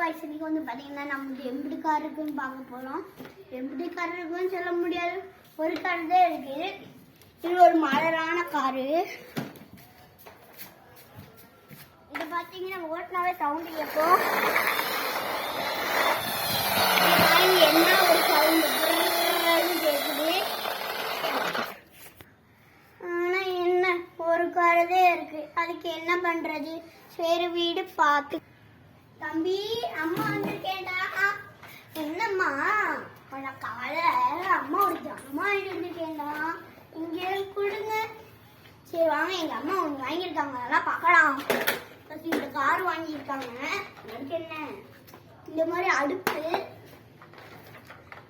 Guys இன்னைக்கு வந்து பார்த்தீங்கன்னா நம்ம எப்படி கார் இருக்குன்னு பார்க்க போகிறோம். எப்படி கார் இருக்குன்னு சொல்ல முடியாது, ஒரு கார் தான் இருக்குது. இது ஒரு மாடலான காரு. இதை பார்த்தீங்கன்னா ஓட்டினாவே சவுண்டு கேட்கும். என்ன ஒரு சவுண்டு கேட்குது. ஆனால் என்ன ஒரு கார் தான் இருக்கு, அதுக்கு என்ன பண்ணுறது? சரி வீடு பார்த்து. தம்பி அம்மா வந்திருக்கேன்டா. என்னம்மா உனக்கு காலை அம்மா ஒரு அம்மா இருந்திருக்கேன்டா, இங்கே கொடுங்க. சரி வாங்க, எங்க அம்மா ஒன்று வாங்கியிருக்காங்க, அதெல்லாம் பார்க்கலாம். இந்த கார் வாங்கியிருக்காங்க. அதுக்கு என்ன இந்த மாதிரி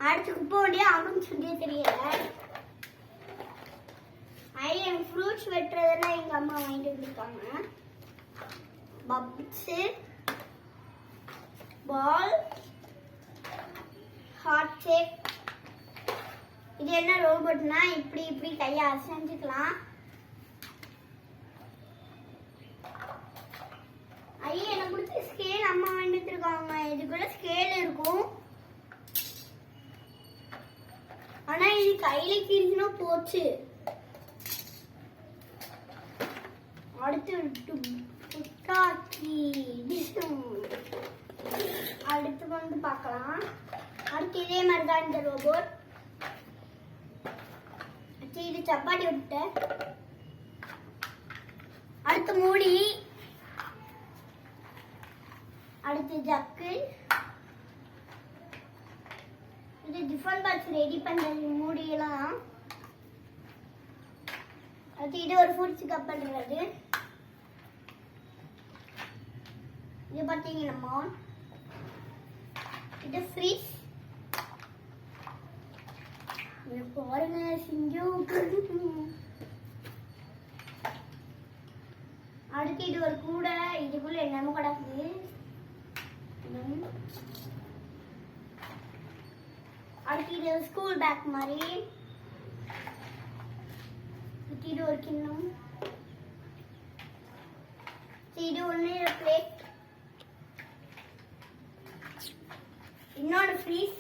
அடுத்துக்கு போடியா அப்படின்னு சொல்லி தெரியல. எனக்கு ஃப்ரூட்ஸ் வெட்டுறதெல்லாம் எங்க அம்மா வாங்கிட்டு வந்துருக்காங்க. பப்ஸு, பால், ஹாட் ஷேப். இது என்ன ரோபோட்னா இப்படி இப்படி கையை அசைஞ்சுக்கலாம். ஐயா எனக்கு பிடிச்ச ஸ்கேல் அம்மா வாங்கிட்டு இருக்காங்க. இதுக்குள்ள ஸ்கேல் இருக்கும், ஆனா இது கையில கிழிச்சுனா போச்சு. அடுத்து வந்து பார்க்கலாம். அடுத்து இதே மாதிரி தான் இந்த ரோபோட். இது சப்பாத்தி விட்ட. அடுத்து மூடி. அடுத்து ஜக்கு. இது டிஃபன் பாக்ஸ் ரெடி பண்றது மூடியெல்லாம். அடுத்து இது ஒரு ஃப்ரூட்ஸ் கப் பண்ணுறது. இது பார்த்தீங்கன்னா இது ஃப்ரீஸ். பாருங்க சிங்கம். அடுத்து இது ஒரு கூடை. இதுக்குள்ள என்னமோ கிடக்குது. அடுத்து இது ஸ்கூல் பேக் மாதிரி. இது ஒரு கிண்ணம். இது ஒன்று பிளேட். இன்னொரு ஃப்ரீஸ்.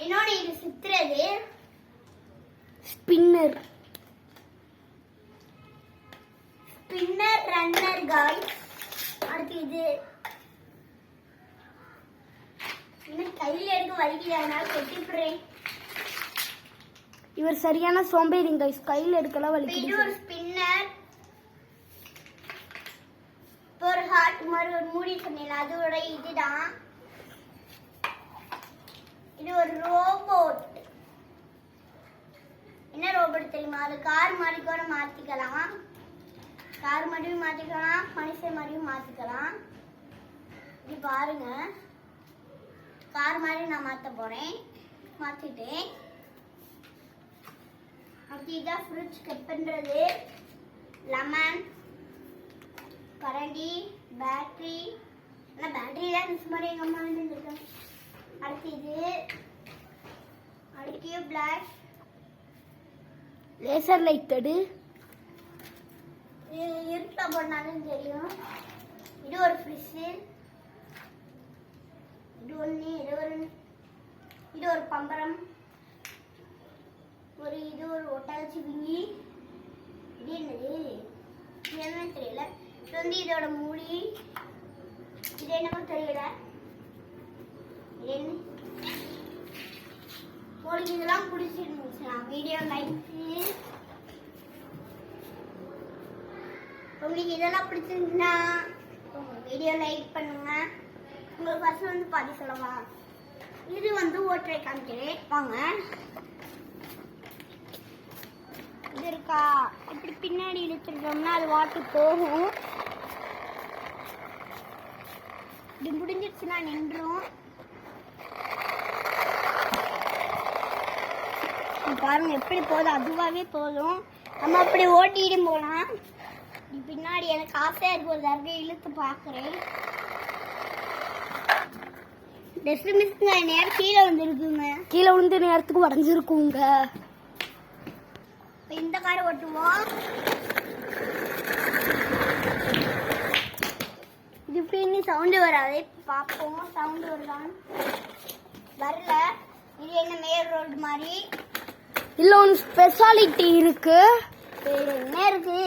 இன்னொன்று இது சுத்துறது ஸ்பின்னர் ரன்னர் காய். அடுத்து இது இன்னும் கையில் எடுக்க வலிக்கிறதுனால கெட்டிப்படுறேன். இவர் சரியான சோம்பேறிங்க, கையில் எடுக்கலாம் வலிக்குது. இது ஒரு ஸ்பின்னர். ஒரு ஹார்ட் மாதிரி ஒரு மூடி சொன்னேன், அதோட இதுதான். இது ஒரு ரோபோட். என்ன ரோபோட் தெரியுமா? அது கார் மாதிரி கூட மாத்திக்கலாம். கார் மாதிரியும் மாத்திக்கலாம், மனுஷன் மாதிரியும் மாத்திக்கலாம். இது பாருங்க, கார் மாதிரி நான் மாத்த போறேன். மாத்திட்டேன். அடுத்து இதான் ஃப்ரூட்ஸ் கட் பண்றது. லெமன், கரண்டி, பேட்டரி. ஆனால் பேட்டரி தான் மிஸ் மாதிரி எங்கள் அம்மா வந்துருக்காங்க. அடுத்து இது அடுத்து பிளாக் லேசர் லைட்டடு. இது இருட்டா பண்ணாலும் தெரியும். இது ஒரு ஃப்ரிட்ஜு. இது ஒன்று. இது ஒரு பம்பரம். இது ஒரு ஒட்டாச்சி விங்கி. இது என்னது? இது என்னன்னு தெரியல. இது வந்து இதோட மூடி. இது என்னமோ தெரியல. இது என்ன? உங்களுக்கு இதெல்லாம் பிடிச்சிருந்துச்சுன்னா வீடியோ லைக். உங்களுக்கு இதெல்லாம் பிடிச்சிருந்துச்சுன்னா வீடியோ லைக் பண்ணுங்க. உங்களுக்கு ஃபர்ஸ்ட் வந்து பாதி சொல்லவா? இது வந்து ஓட்டரை காமிக்கிறேன் வாங்க. இது இருக்கா, இப்படி பின்னாடி இழுத்துட்டோம்னா அது வாட்டு போகும். இது முடிஞ்சிருச்சுன்னா நின்றும். பாருங்க எப்படி போதும், அதுவாகவே போதும். நம்ம அப்படி ஓட்டிட்டு போகலாம். பின்னாடி எனக்கு ஆசையா இருக்கு, ஒரு தடவை இழுத்து பார்க்குறேன். டெஸ்ட் மிஸ்ங்க நேரம் கீழே வந்துருக்குங்க. கீழே விழுந்து நேரத்துக்கு உடஞ்சிருக்குங்க. இந்த காரை ஓட்டுவோம். இது பின்னி சவுண்டு வராதே பார்ப்போம். சவுண்டு வருதான்னு வரல. இது என்ன மேல் ரோடு மாதிரி? இல்ல ஒன்று ஸ்பெஷாலிட்டி இருக்கு. என்ன இருக்கு?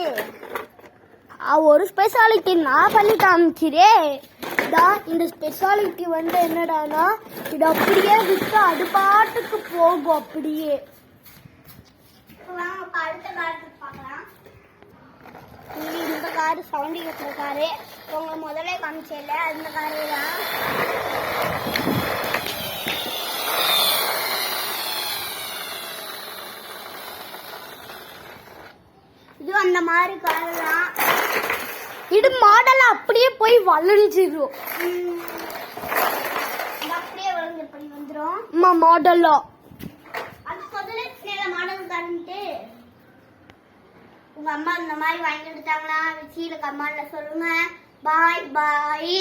ஒரு ஸ்பெஷாலிட்டி நான் பண்ணி காமிக்கிறேன். இந்த ஸ்பெஷாலிட்டி வந்து என்னடானா, இது அப்படியே விட்டு அது பாட்டுக்கு போகும் அப்படியே. வாங்க அடுத்த காருக்கு பார்க்கலாம். இந்த காரு சவுண்டு கேட்குற காரு உங்களை முதல்ல காமிச்சல அந்த காரு தான். இது அந்த மாதிரி காரு தான். இது மாடல் அப்படியே போய் வளைஞ்சிரும். அப்படியே வளைஞ்சு பண்ணி வந்துடும். மாடலா அது முதல்ல சில மாடல் காரன்ட்டு உங்க அம்மா இந்த மாதிரி வாங்கி கொடுத்தாங்கன்னா கீழே கமெண்ட்ல சொல்லுங்க. பாய் பாய்.